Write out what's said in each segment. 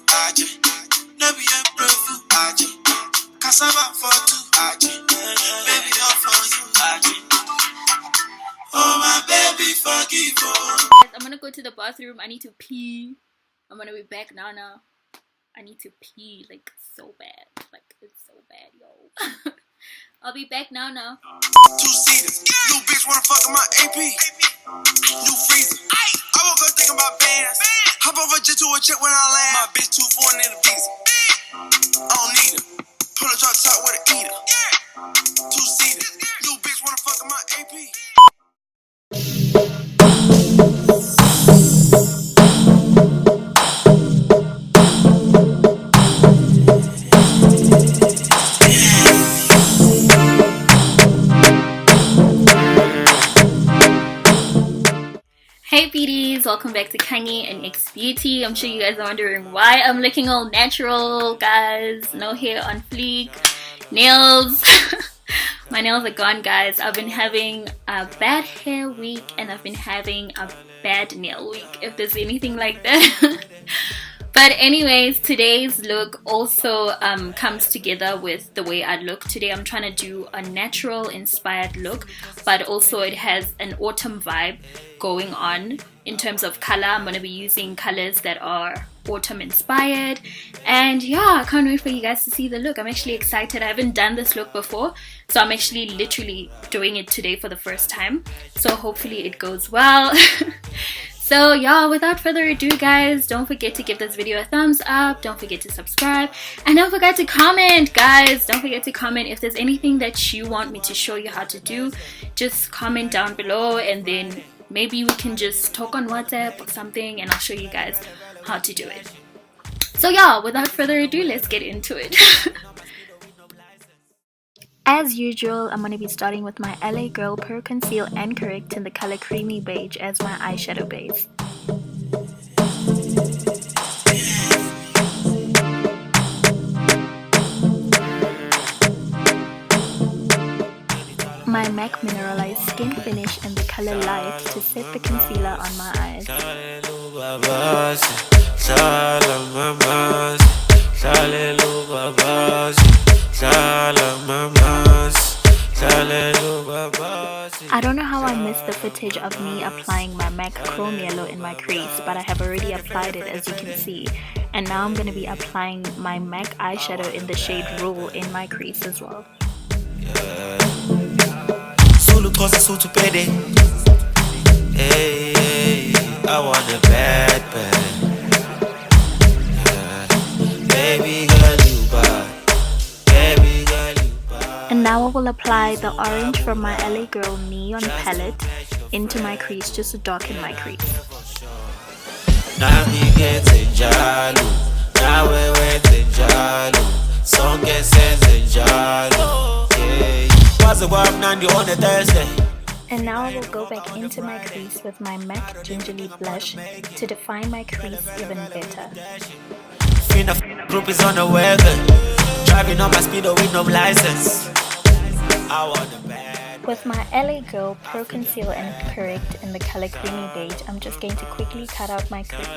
Aje, no be a proof. Aje, cassava for two. Aje, baby all for you. Aje, oh my baby forgive you. I'm gonna go to the bathroom. I need to pee. I'm gonna be back now. I need to pee like so bad. Like it's so bad, yo. I'll be back now. Two-seaters. New bitch wanna fuck in my AP. New freezer. I woke up thinking about bands. Hop over jet to a check when I land. My bitch too foreign in the visa. I don't need her. Pull a drop top with an eater. Two-seaters. New bitch wanna fuck in my AP. Hey beauties, welcome back to KHANYI and NXBEAUTY. I'm sure you guys are wondering why I'm looking all natural, guys. No hair on fleek, nails. My nails are gone, guys. I've been having a bad hair week and I've been having a bad nail week, if there's anything like that. But anyways, today's look also comes together with the way I look. Today I'm trying to do a natural inspired look, but also it has an autumn vibe going on in terms of color. I'm going to be using colors that are autumn inspired, and yeah, I can't wait for you guys to see the look. I'm actually excited. I haven't done this look before, so I'm actually literally doing it today for the first time, so hopefully it goes well. So yeah, without further ado, guys, don't forget to give this video a thumbs up, don't forget to subscribe, and don't forget to comment, guys. Don't forget to comment if there's anything that you want me to show you how to do. Just comment down below, and then maybe we can just talk on WhatsApp or something, and I'll show you guys how to do it. So yeah, without further ado, let's get into it. As usual, I'm going to be starting with my LA Girl Pro Conceal and Correct in the color Creamy Beige as my eyeshadow base. My MAC Mineralize Skinfinish in the color Light to set the concealer on my eyes. I don't know how I missed the footage of me applying my MAC Chrome Yellow in my crease, but I have already applied it, as you can see. And now I'm going to be applying my MAC eyeshadow in the shade Rule in my crease as well. I want a bad. Baby girl, you bad. And now I will apply the orange from my LA Girl Neon palette into my crease just to darken my crease. And now I will go back into my crease with my MAC Gingerly Blush to define my crease even better. Group is on the weather, driving on my speedo with no license. I want a bad. With my LA Girl Pro Conceal and Correct in the color Creamy Beige, I'm just going to quickly cut out my crease.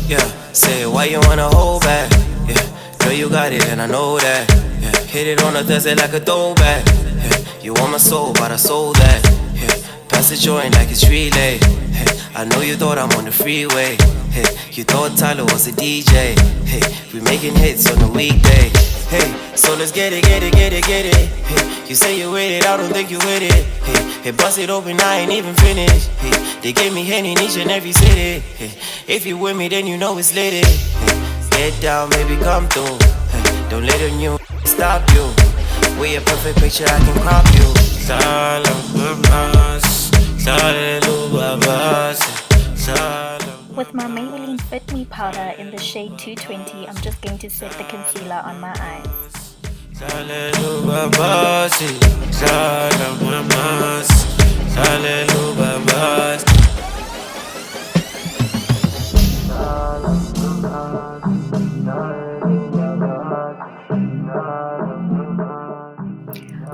Yeah, say why you wanna hold back? Yeah, girl you got it and I know that. Yeah, hit it on a Thursday like a throwback. Yeah, you want my soul, but I sold that. Yeah, pass the joint like it's relay. Yeah, I know you thought I'm on the freeway. Hey, you thought Tyler was a DJ. Hey, we making hits on the weekday. Hey, so let's get it. Hey, you say you with it, I don't think you with it. Hey, bust it open, I ain't even finished. Hey, they gave me Henny in each and every city. Hey, if you with me, then you know it's lit. Hey, get down, baby, come through. Hey, don't let a new stop you. We a perfect picture, I can crop you. With my Maybelline Fit Me powder in the shade 220, I'm just going to set the concealer on my eyes.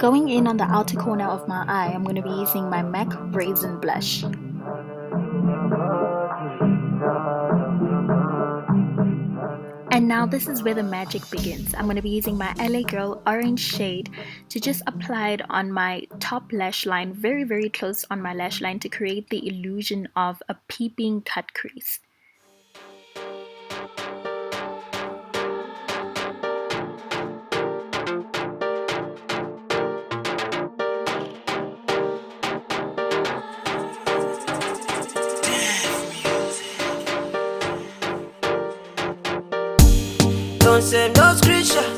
Going in on the outer corner of my eye, I'm going to be using my MAC Raisin blush. And now this is where the magic begins. I'm going to be using my LA Girl orange shade to just apply it on my top lash line, very, very close on my lash line, to create the illusion of a peeping cut crease. Don't send no screenshot,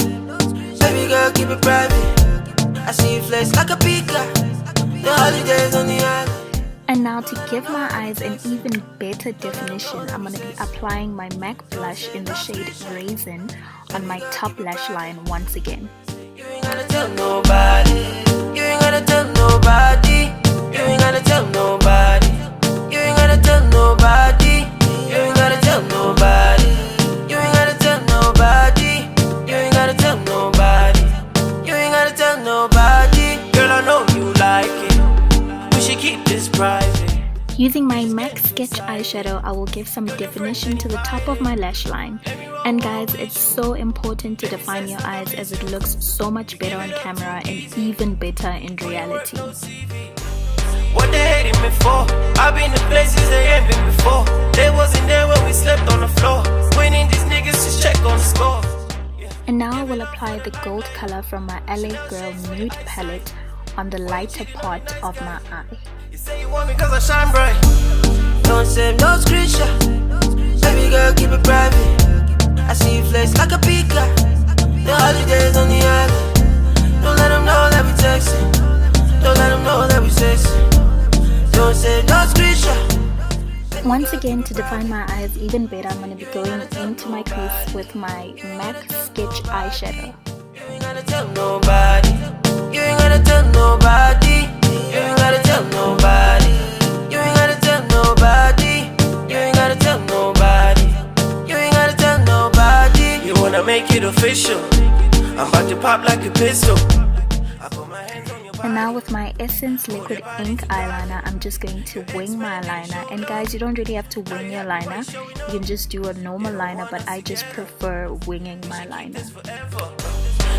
baby girl, keep it private. I see you flex like a peacock, the holidays on the island. And now to give my eyes an even better definition, I'm going to be applying my MAC blush in the shade Raisin on my top lash line once again. You ain't gotta tell nobody, you ain't gotta tell nobody, you ain't gotta tell nobody, you ain't gotta tell nobody, you ain't gotta tell nobody. You ain't gotta tell nobody. You ain't gotta tell nobody. You ain't gotta tell nobody. Girl, I know you like it. We should keep this private. Using my MAC Sketch eyeshadow, I will give some definition to the top of my lash line. And guys, it's so important to define your eyes, as it looks so much better on camera and even better in reality. What they hating me for? I've been to places they ain't been before. They wasn't there when we slept on the floor. Winning these niggas, just check on the score. And now I will apply the gold color from my LA Girl Nude palette on the lighter part of my eye. You say you want me cause I shine bright. Don't send no screenshot, baby girl, keep it private. I see you flex like a peacock, the holidays on the island. Don't let them know that we texting, don't let them know that we sexy. Don't send no screenshot. Once again, to define my eyes even better, I'm going to be going into my crease with my MAC Sketch eyeshadow. You ain't gotta tell nobody. You ain't gotta tell nobody. You ain't gotta tell nobody. You ain't gotta tell nobody. You ain't gotta tell nobody. You ain't gotta tell nobody. You wanna make it official? I'm about to pop like a pistol. I put my hands on your body. And now with my Essence Liquid Ink eyeliner, I'm just going to wing my liner. And guys, you don't really have to wing your liner. You can just do a normal liner, but I just prefer winging my liner.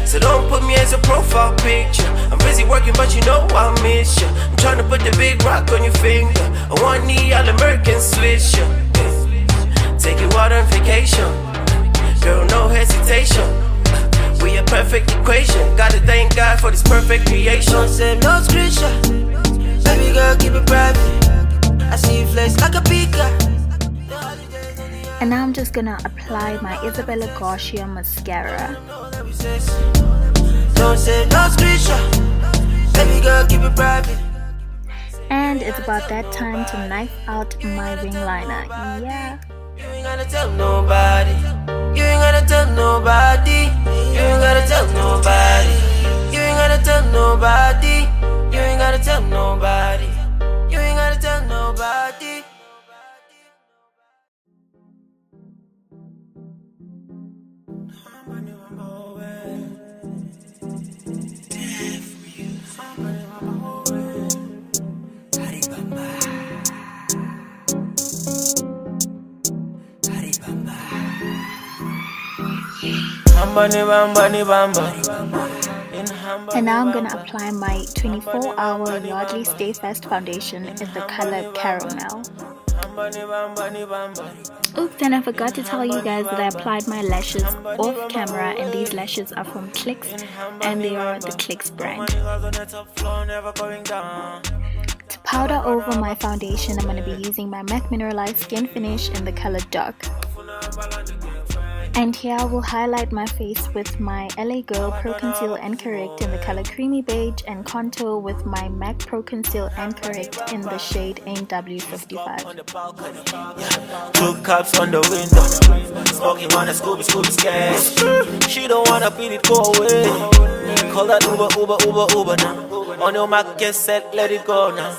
So don't put me as a profile picture. I'm busy working, but you know I miss you. I'm trying to put the big rock on your finger. I want the all-American switch you. Take you out on vacation. Girl, no hesitation. We a perfect equation. Gotta thank God for this perfect creation. Don't send no screenshot, baby girl, keep it private. I see you flex like a peacock. And now I'm just gonna apply my Isabella Garcia mascara. Don't send no screenshot, baby girl, keep it private. And it's about that time to knife out my wing liner. Yeah. You ain't gotta tell nobody. You ain't gotta tell nobody. You ain't gotta tell nobody. You ain't gotta tell nobody. You ain't gotta tell nobody. You ain't gotta tell nobody. And now I'm going to apply my 24-hour Yardley Stayfast foundation in the color Caramel. Oops, and I forgot to tell you guys that I applied my lashes off camera, and these lashes are from Clicks, and they are the Clicks brand. To powder over my foundation, I'm going to be using my MAC Mineralize Skinfinish in the color Dark. And here I will highlight my face with my LA Girl Pro Conceal and Correct in the color Creamy Beige, and contour with my MAC Pro Conceal and Correct in the shade NW55. Two cups on the window, smoking on a Scooby sketch. She don't wanna beat it, go away. Call that Uber now. On your mark, get set, let it go now.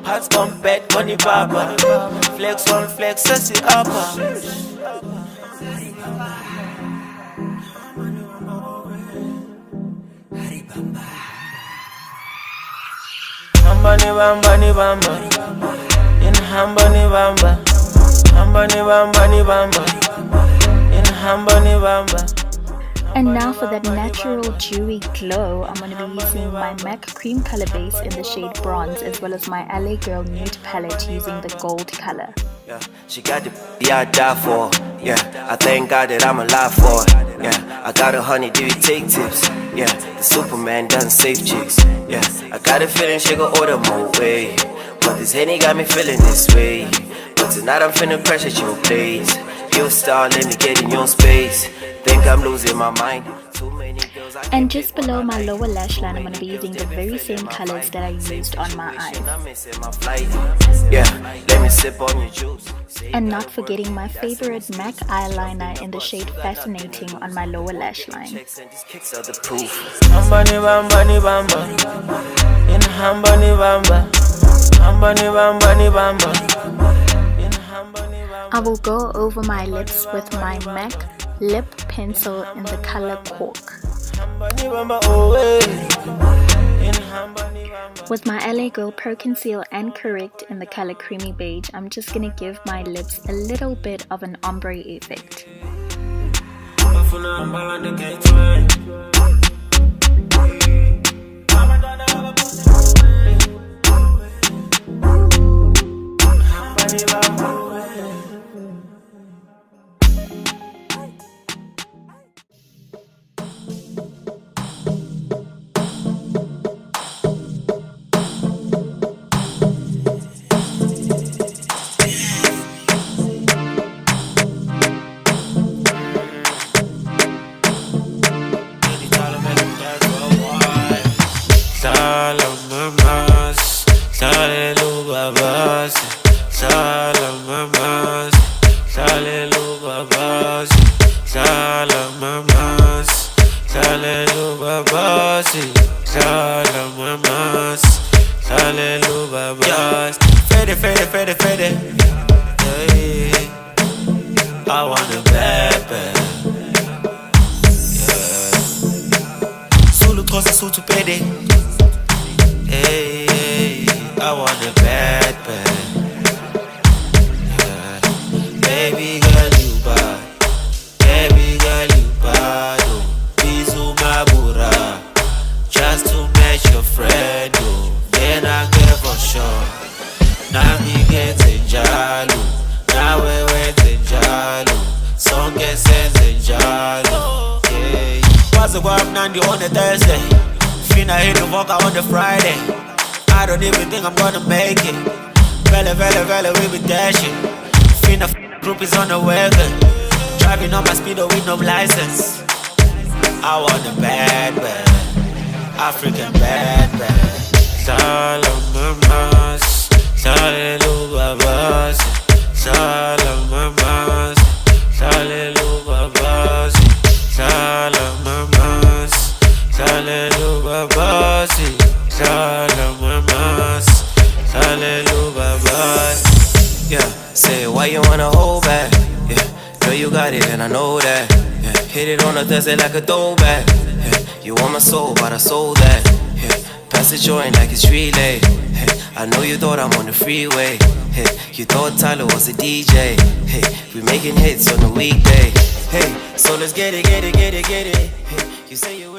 Parts come back, money baba. Flex on flex, sassy upper. Hamba ni bamba ni bamba. In hamba ni bamba. Hamba ni bamba ni bamba. In hamba ni bamba. And now for that natural dewy glow, I'm going to be using my MAC cream color base in the shade bronze, as well as my LA Girl nude palette using the gold color. Yeah, she got the I die for. Yeah, I thank God that I'm alive for. Yeah, I got a honey, do you take tips? Yeah, the Superman done save chicks. Yeah, I got a feeling she gon' order more way. But this Henny got me feeling this way. But tonight I'm finna pressure your place. You a star, let me get in your space. Think I'm losing my mind. Too many girls I And just below my lower lash line, I'm going to be using the very same colors that I used on my eyes. Yeah, let me sip on your juice. And not forgetting my favorite MAC eyeliner in the shade Fascinating on my lower lash line. Hamba ni bamba ni bamba. In hamba ni bamba. Hamba ni bamba ni bamba. In hamba ni bamba. I will go over my lips with my MAC lip pencil in the color Cork. With my LA Girl Pro Conceal and Correct in the color Creamy Beige, I'm just gonna give my lips a little bit of an ombre effect. I want a bad bad. Sulu cosa su tu pede. Hey, hey, I want a bad bad. Yeah. Baby girl you bad. Baby girl you bad. Oh, bizu mabura. Just to match your friend. Oh, then I get for sure. Now me get jalu. Now we went in jalu. Song get sense in jalu. Yeah. What's the work Nandi on a Thursday? Finna hit the walk on the Friday. I don't even think I'm gonna make it. Vela, we be dashing. Finna group is on the wagon. Driving on my speedo with no license. I want a bad bad. African bad bad. Salamamas. Salelubabas. Salamamas. Salelubabas. Salamamas. Salelubabas. Salamamas. Salelubabas. Yeah, say why you wanna hold back? Yeah, girl you got it and I know that. Yeah, hit it on a Thursday like a throwback. Yeah, you want my soul, but I sold that. Yeah, pass the joint like it's relay. Hey, I know you thought I'm on the freeway. Hey, you thought Tyler was a DJ. Hey, we making hits on the weekday. Hey, so let's get it. Hey, you say you